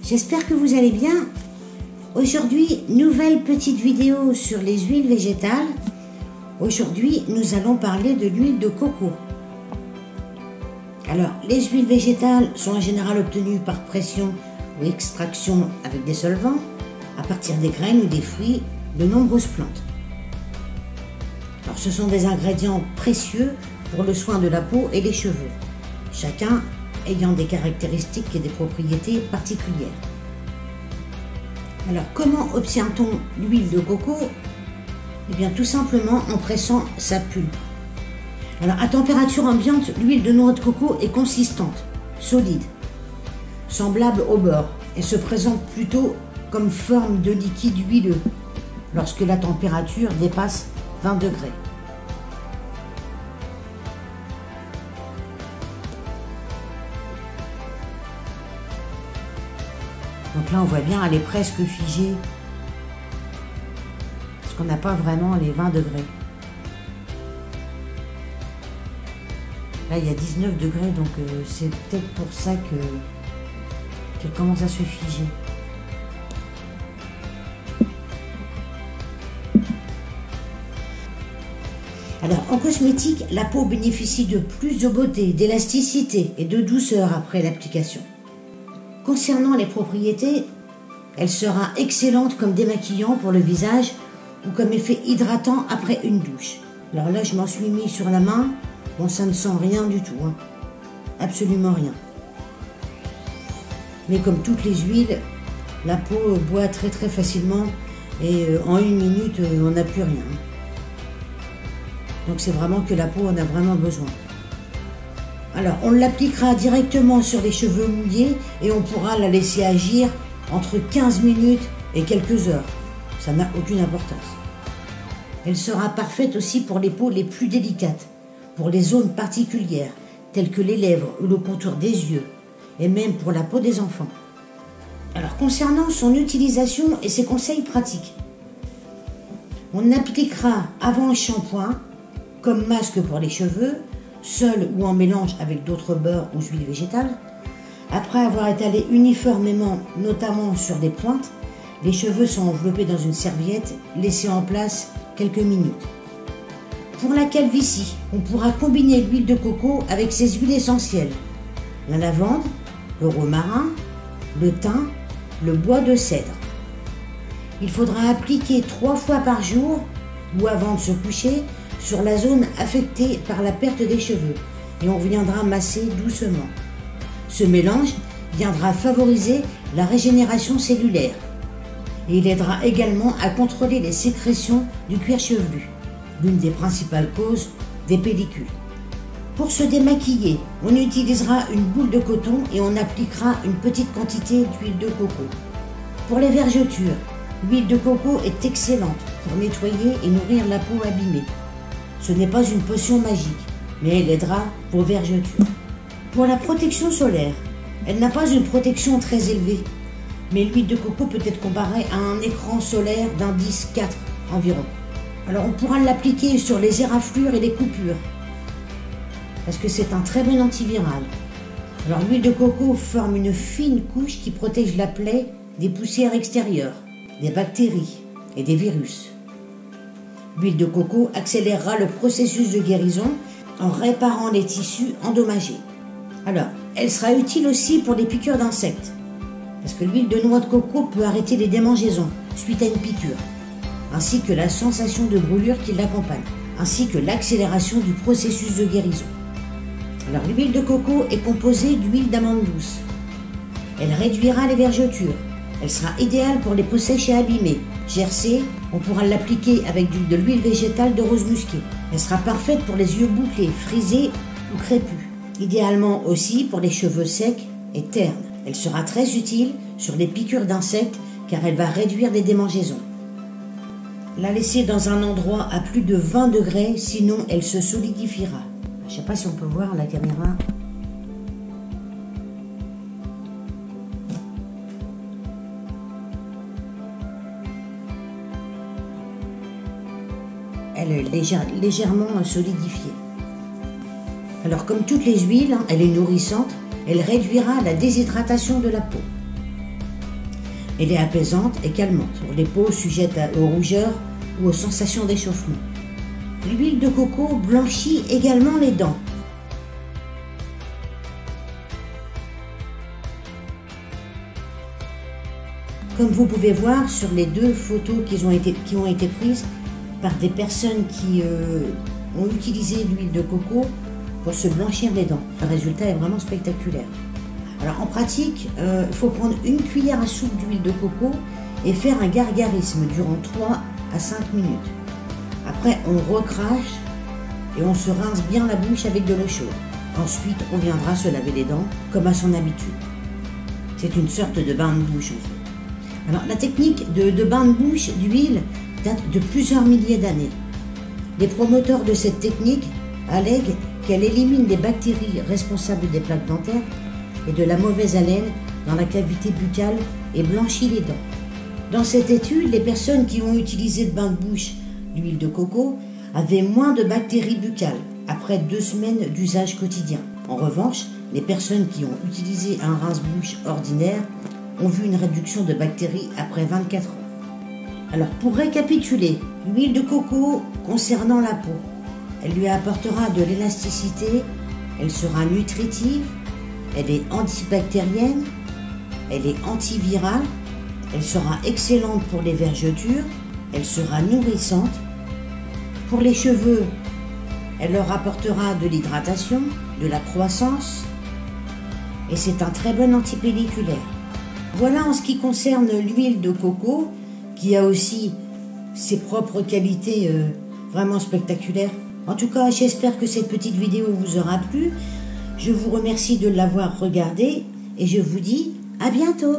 J'espère que vous allez bien. Aujourd'hui, nouvelle petite vidéo sur les huiles végétales. Aujourd'hui, nous allons parler de l'huile de coco. Alors, les huiles végétales sont en général obtenues par pression ou extraction avec des solvants, à partir des graines ou des fruits de nombreuses plantes. Alors, ce sont des ingrédients précieux pour le soin de la peau et des cheveux, chacun ayant des caractéristiques et des propriétés particulières. Alors, comment obtient-on l'huile de coco? Eh bien, tout simplement en pressant sa pulpe. Alors, à température ambiante, l'huile de noix de coco est consistante, solide, semblable au beurre et se présente plutôt comme forme de liquide huileux lorsque la température dépasse 20 degrés. Donc là, on voit bien, elle est presque figée, parce qu'on n'a pas vraiment les 20 degrés. Là, il y a 19 degrés, donc c'est peut-être pour ça qu'elle commence à se figer. Alors, en cosmétique, la peau bénéficie de plus de beauté, d'élasticité et de douceur après l'application. Concernant les propriétés, elle sera excellente comme démaquillant pour le visage ou comme effet hydratant après une douche. Alors là, je m'en suis mis sur la main. Bon, ça ne sent rien du tout, hein. Absolument rien. Mais comme toutes les huiles, la peau boit très facilement et en une minute, on n'a plus rien. Donc c'est vraiment que la peau en a vraiment besoin. Alors, on l'appliquera directement sur les cheveux mouillés et on pourra la laisser agir entre 15 minutes et quelques heures. Ça n'a aucune importance. Elle sera parfaite aussi pour les peaux les plus délicates, pour les zones particulières, telles que les lèvres ou le contour des yeux, et même pour la peau des enfants. Alors, concernant son utilisation et ses conseils pratiques, on appliquera avant le shampoing, comme masque pour les cheveux, seul ou en mélange avec d'autres beurres ou huiles végétales. Après avoir étalé uniformément, notamment sur des pointes, les cheveux sont enveloppés dans une serviette, laissés en place quelques minutes. Pour la calvitie, on pourra combiner l'huile de coco avec ses huiles essentielles, la lavande, le romarin, le thym, le bois de cèdre. Il faudra appliquer 3 fois par jour ou avant de se coucher sur la zone affectée par la perte des cheveux et on viendra masser doucement. Ce mélange viendra favoriser la régénération cellulaire et il aidera également à contrôler les sécrétions du cuir chevelu, l'une des principales causes des pellicules. Pour se démaquiller, on utilisera une boule de coton et on appliquera une petite quantité d'huile de coco. Pour les vergetures, l'huile de coco est excellente pour nettoyer et nourrir la peau abîmée. Ce n'est pas une potion magique, mais elle aidera pour vergetures. Pour la protection solaire, elle n'a pas une protection très élevée, mais l'huile de coco peut être comparée à un écran solaire d'indice 4 environ. Alors on pourra l'appliquer sur les éraflures et les coupures, parce que c'est un très bon antiviral. Alors l'huile de coco forme une fine couche qui protège la plaie des poussières extérieures, des bactéries et des virus. L'huile de coco accélérera le processus de guérison en réparant les tissus endommagés. Alors, elle sera utile aussi pour les piqûres d'insectes, parce que l'huile de noix de coco peut arrêter les démangeaisons suite à une piqûre, ainsi que la sensation de brûlure qui l'accompagne, ainsi que l'accélération du processus de guérison. Alors, l'huile de coco est composée d'huile d'amande douce. Elle réduira les vergetures. Elle sera idéale pour les peaux sèches et abîmées, gercées. On pourra l'appliquer avec de l'huile végétale de rose musquée. Elle sera parfaite pour les yeux bouclés, frisés ou crépus. Idéalement aussi pour les cheveux secs et ternes. Elle sera très utile sur les piqûres d'insectes car elle va réduire les démangeaisons. La laisser dans un endroit à plus de 20 degrés, sinon elle se solidifiera. Je ne sais pas si on peut voir la caméra. Elle est légèrement solidifiée. Alors comme toutes les huiles, elle est nourrissante, elle réduira la déshydratation de la peau. Elle est apaisante et calmante pour les peaux sujettes aux rougeurs ou aux sensations d'échauffement. L'huile de coco blanchit également les dents. Comme vous pouvez voir sur les 2 photos qui ont été prises par des personnes qui ont utilisé l'huile de coco pour se blanchir les dents. Le résultat est vraiment spectaculaire. Alors en pratique, il faut prendre une cuillère à soupe d'huile de coco et faire un gargarisme durant 3 à 5 minutes. Après, on recrache et on se rince bien la bouche avec de l'eau chaude. Ensuite, on viendra se laver les dents comme à son habitude. C'est une sorte de bain de bouche en fait. Alors la technique de bain de bouche d'huile date de plusieurs milliers d'années. Les promoteurs de cette technique allèguent qu'elle élimine les bactéries responsables des plaques dentaires et de la mauvaise haleine dans la cavité buccale et blanchit les dents. Dans cette étude, les personnes qui ont utilisé le bain de bouche d'huile de coco avaient moins de bactéries buccales après 2 semaines d'usage quotidien. En revanche, les personnes qui ont utilisé un rince-bouche ordinaire ont vu une réduction de bactéries après 24 heures. Alors pour récapituler, l'huile de coco concernant la peau, elle lui apportera de l'élasticité, elle sera nutritive, elle est antibactérienne, elle est antivirale, elle sera excellente pour les vergetures, elle sera nourrissante. Pour les cheveux, elle leur apportera de l'hydratation, de la croissance et c'est un très bon antipelliculaire. Voilà en ce qui concerne l'huile de coco qui a aussi ses propres qualités vraiment spectaculaires. En tout cas, j'espère que cette petite vidéo vous aura plu. Je vous remercie de l'avoir regardée et je vous dis à bientôt.